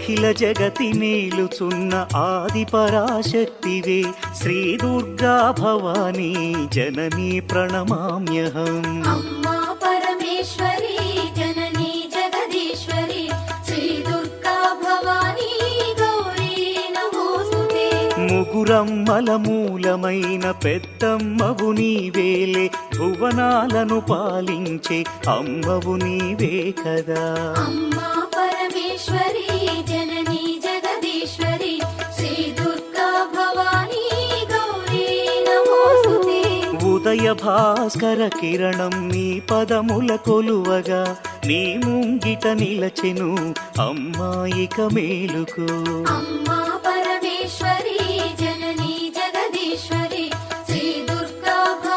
అఖిల జగతి మేలుచున్న ఆది పరాశక్తివే శ్రీ దుర్గా భవానీ జననీ ప్రణమామ్యహం. అమ్మా పరమేశ్వరి జననీ జగదీశ్వరి శ్రీ దుర్గా భవానీ గౌరీ నమోస్తుతే. ముగురమ్మల మూలమైన పెద్దమ్మవు నీవేలే భువనాలను పాలించే అమ్మవు నీవే కదా. అమ్మా పరమేశ్వరి జననీ జగదీశ్వరి శ్రీ దుర్గా భవానీ గౌరీ నమోస్తుతే. ఉదయ భాస్కర కిరణం నీ పదముల కొలువగా నీ ముంగిట నిలచెను అమ్మాయిక మేలుకు. అమ్మా